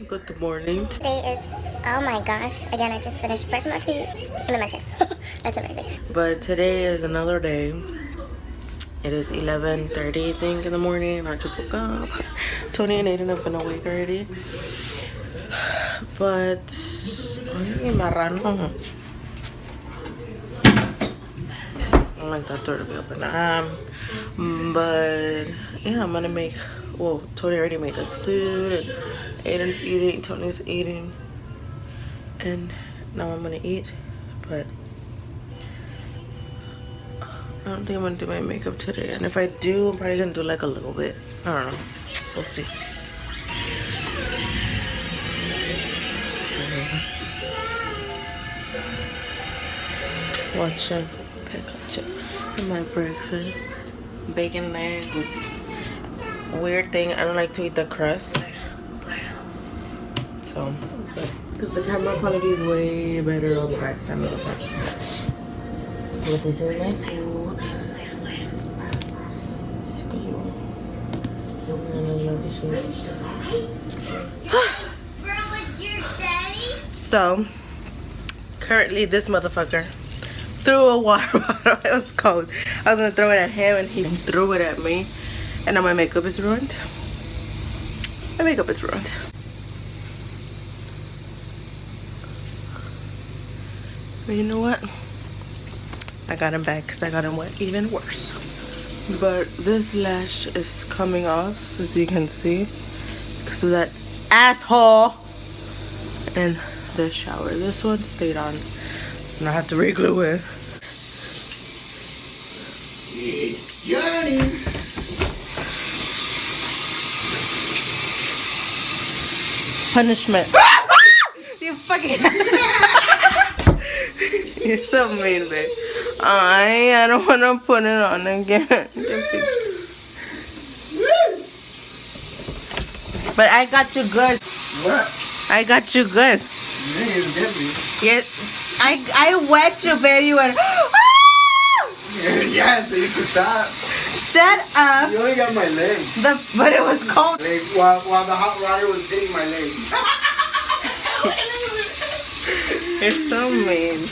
Good morning. Today is, oh my gosh, again, I just finished brushing my teeth. Let me mention. That's amazing. But today is another day. It is 11:30, I think, in the morning. I just woke up. Tony and Aiden have been awake already. But I don't like that door to be open. But yeah, I'm gonna make. Well, Tony already made us food, and Aiden's eating. Tony's eating, and now I'm gonna eat. But I don't think I'm gonna do my makeup today. And if I do, I'm probably gonna do like a little bit. I don't know. We'll see. Watching Pikachu. And my breakfast. Bacon and egg with weird thing. I don't like to eat the crust. So, because the camera quality is way better on the back than on the front. But this is my food. And I love this food. So, currently this motherfucker threw a water bottle. It was cold. I was gonna throw it at him and he threw it at me. And now my makeup is ruined. My makeup is ruined. But you know what? I got him back because I got him wet even worse. But this lash is coming off, as you can see, because of that asshole in the shower. This one stayed on, so I have to re-glue it. Johnny! Punishment. You fucking... You're so mean, babe. I don't want to put it on again. But I got you good. What? I got you good. You didn't get me. Yes, I wet you, babe. You went. Yeah, so you should stop. Shut up. You only got my leg. But it was cold. Like, while the hot water was hitting my leg. You're so mean.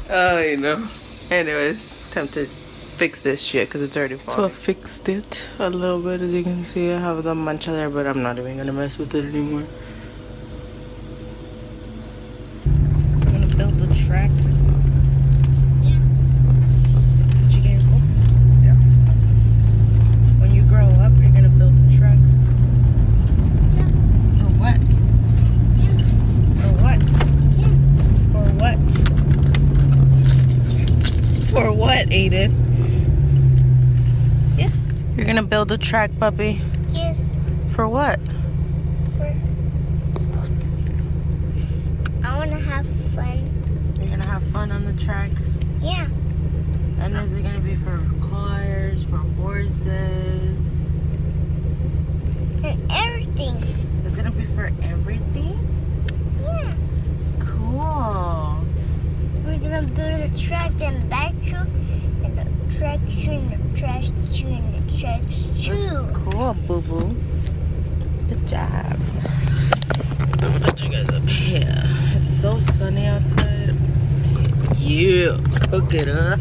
Oh, you know. Anyways, time to fix this shit because it's already falling. So I fixed it a little bit, as you can see. I have the mancha there, but I'm not even gonna mess with it anymore. I'm gonna build the track. Yeah. Did you get it? Yeah. When you grow up, you're gonna build a track. Yeah. For what? Yeah. For what? Yeah. For what? For what, Aiden? Yeah. You're gonna build a track, puppy. Yes. For what? I want to have fun. You're gonna have fun on the track. Yeah. And is it gonna be for cars, for horses? And everything. It's gonna be for everything? Yeah. Cool. We're gonna build a track and the back shoe and the track shoe and the trash shoe and the track shoe. That's cool, boo boo. Good job. I'll put you guys up here. It's so sunny outside. Yeah, hook it up.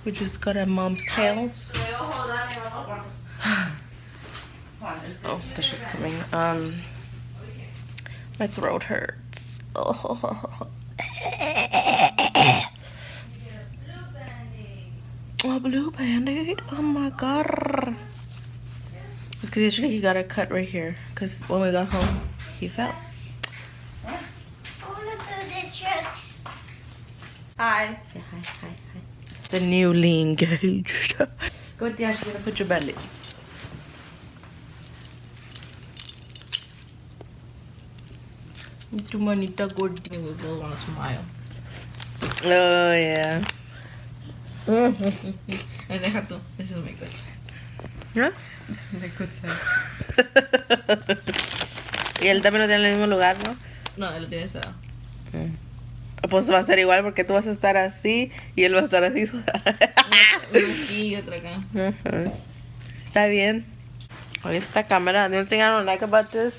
We just got at mom's house. Oh, the shit's coming. My throat hurts. Oh. A blue band-aid? Oh my god. It's because yesterday he got a cut right here. Because when we got home, he fell. I want to build the trucks. Hi. Say hi, hi, hi. The newly engaged. Go, Dash, you're gonna put your belly. Tu manita gordita. We both want to smile. Oh, yeah. And deja tú. This is my good side. ¿Ah? This is my good side. Y él también lo tiene en el mismo lugar, ¿no? No, él lo tiene cerrado. Pues va a ser igual porque tú vas a estar así y él va a estar así. Una aquí y otra acá. Ajá. Está bien. Oye, esta cámara. The only thing I don't like about this,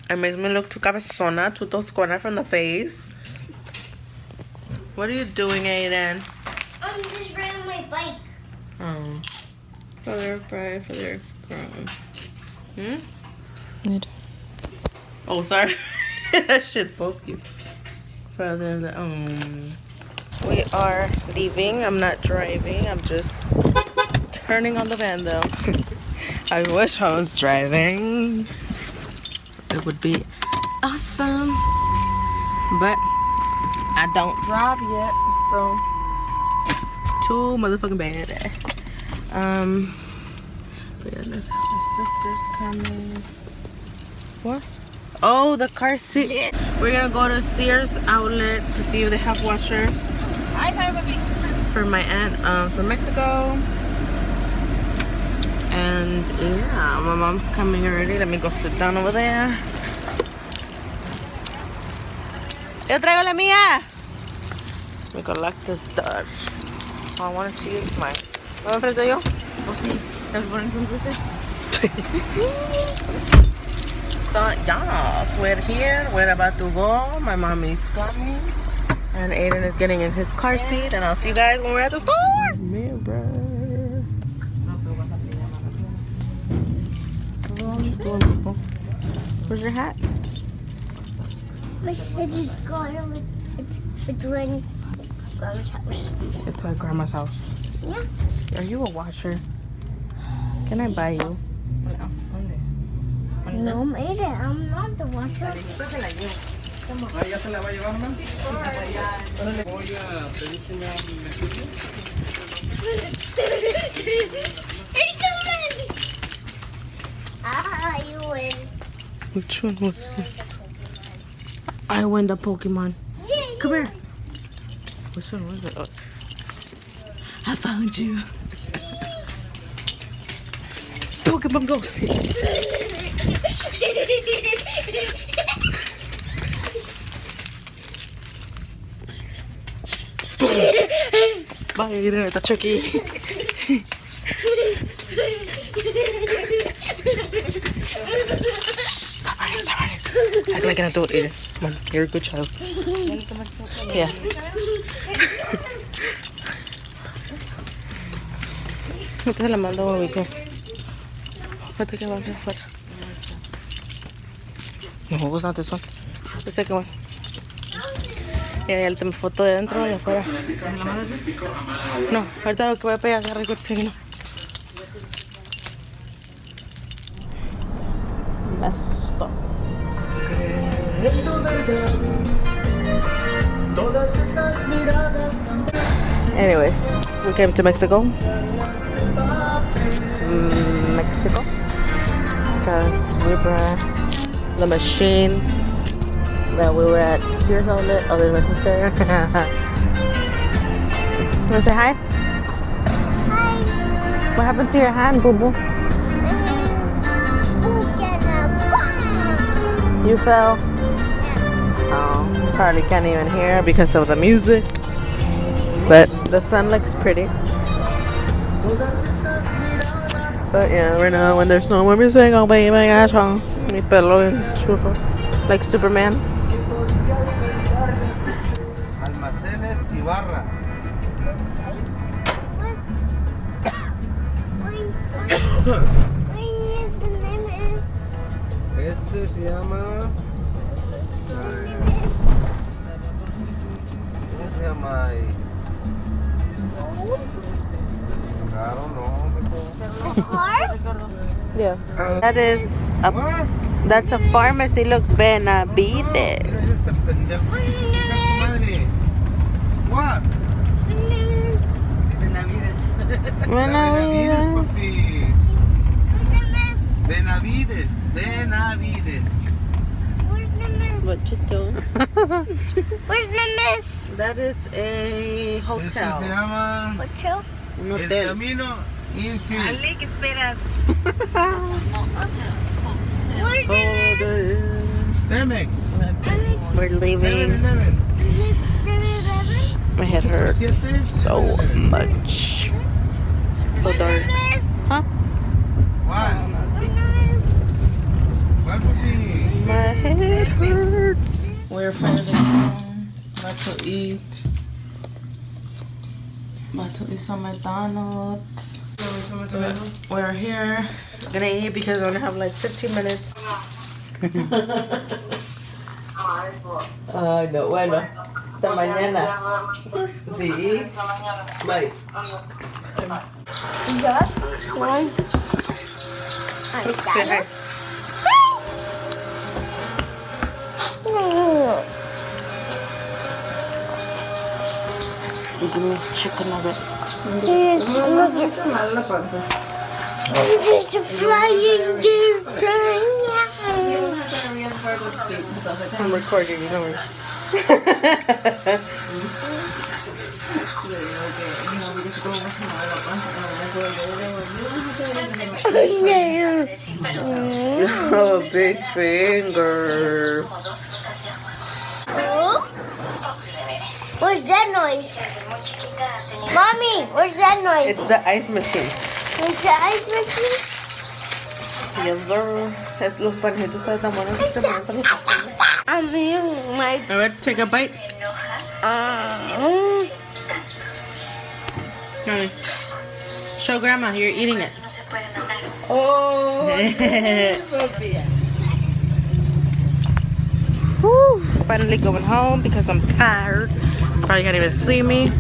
it makes me look too cabezona, too toscona from the face. What are you doing, Aiden? I'm just riding my bike. Oh. For their pride, for their crown. Oh, sorry. That should poke you. Further the we are leaving. I'm not driving. I'm just turning on the van though. I wish I was driving. It would be awesome. But I don't drive yet, so too motherfucking bad. But yeah, my sister's coming. What? Oh, the car seat. Yeah. We're gonna go to Sears outlet to see if they have washers Hi, baby. for my aunt from Mexico. And yeah, my mom's coming already. Let me go sit down over there. Yo traigo la mía. Let me go lock this Dodge. I wanted to use mine. ¿Me enfrento yo? Oh, sí. ¿Te pones un dulce? So, yes, we're here. We're about to go. My mom is coming. And Aiden is getting in his car seat. And I'll see you guys when we're at the store. Mirror. Where's your hat? I just got it with when Grandma's house. It's at Grandma's house. Yeah. Are you a washer? Can I buy you? No, made it. I'm not the washer. ¿Ya se la va a llevar, mamá? Voy a pedirte una mesita. You win. Which one was it? I win the Pokemon. Yay! Come here. Which one was it? Oh. I found you. Pokemon Go. Bye, it's Chucky. Stop running. Act like an adult, Aiden. Come on, you're a good child. Yeah. Esta se la mando a ubicar. Espérate que va a ser afuera. No, it's not this one. The second one. Yeah, él toma foto de dentro y de afuera. No, ahorita que voy a pegar, agarrar el coche aquí no. Esto. Anyway, we came to Mexico. Because we brought the machine that we were at Sears outlet. Oh, there's my sister. You wanna say hi? Hi. What happened to your hand, boo boo? You fell? Oh, probably can't even hear because of the music. But the sun looks pretty. But yeah, right now when there's no more music, oh baby, gosh, mi pelo en churro, like Superman. Almacenes Ibarra. Este se llama. ¿Cómo se llama ahí? I don't know. Yeah, that is a, that's a pharmacy. Look, Benavides. What? Benavides. Benavides. Benavides. What you doing? Where's the miss? That is a Este se hotel. llama Hotel? Un El hotel. Camino Infield. Espera. Where's the miss? Pemex. We're leaving. 7-Eleven. 7-Eleven? My head hurts so much. So dark. Miss? Huh? What? Where's the miss? What would be? My head hurts. We're finally home. About to eat. About to eat some McDonald's. We're here. Gonna eat because I only have like 15 minutes. No, bueno. Hasta mañana. Sí. Bye. Duck? One. Say hi. Give me chicken nugget. It's a flying chicken. I'm recording, you know. Oh, big finger. Where's that noise? Mommy, where's that noise? It's the ice machine. It's the ice machine? Yes, sir. Los pancitos están tan buenos que se me van. I'm eating my... A ver, take a bite. Mommy. Show grandma you're eating it. Oh. Woo. Finally going home because I'm tired. Probably can't even see me.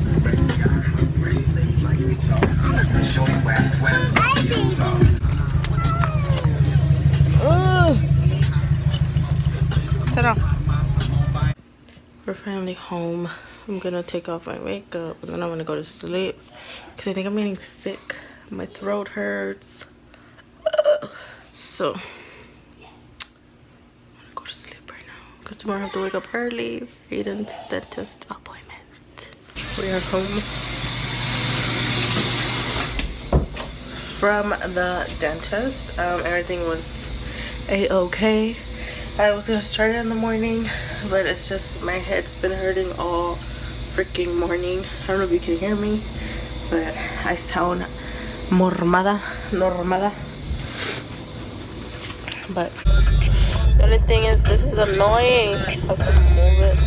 Sit down. We're finally home. I'm gonna take off my makeup and then I'm gonna go to sleep because I think I'm getting sick. My throat hurts. So I'm gonna go to sleep right now because tomorrow I have to wake up early for Aiden's dentist appointment. We are home from the dentist. Everything was a-okay. I was gonna start it in the morning, but it's just my head's been hurting all freaking morning. I don't know if you can hear me, but I sound normada. But the only thing is, this is annoying. I have to move it.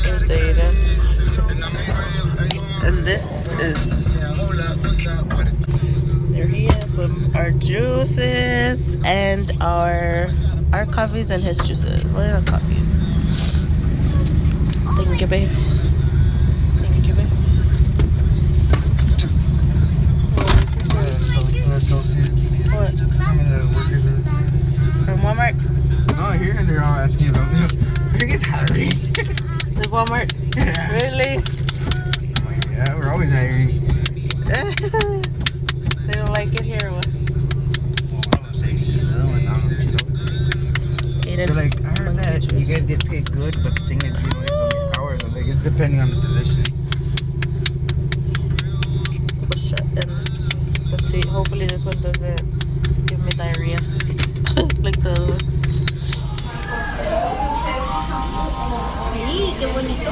Here's Aiden. And this is, there he is with our juices and our coffees and his juices. What are our coffees? Thank you, babe. Thank you, babe. What? From Walmart? No, here they're all asking about me. I think it's hiring. The Walmart? Yeah. Really? Yeah, we're always hiring. They don't like it here or what? They're like, I heard that you guys get paid good, but the thing is, you don't get paid hours. I'm like, it's depending on the position. Shut in. Let's see. Hopefully this one doesn't give me diarrhea like the other one. Sí, qué bonito.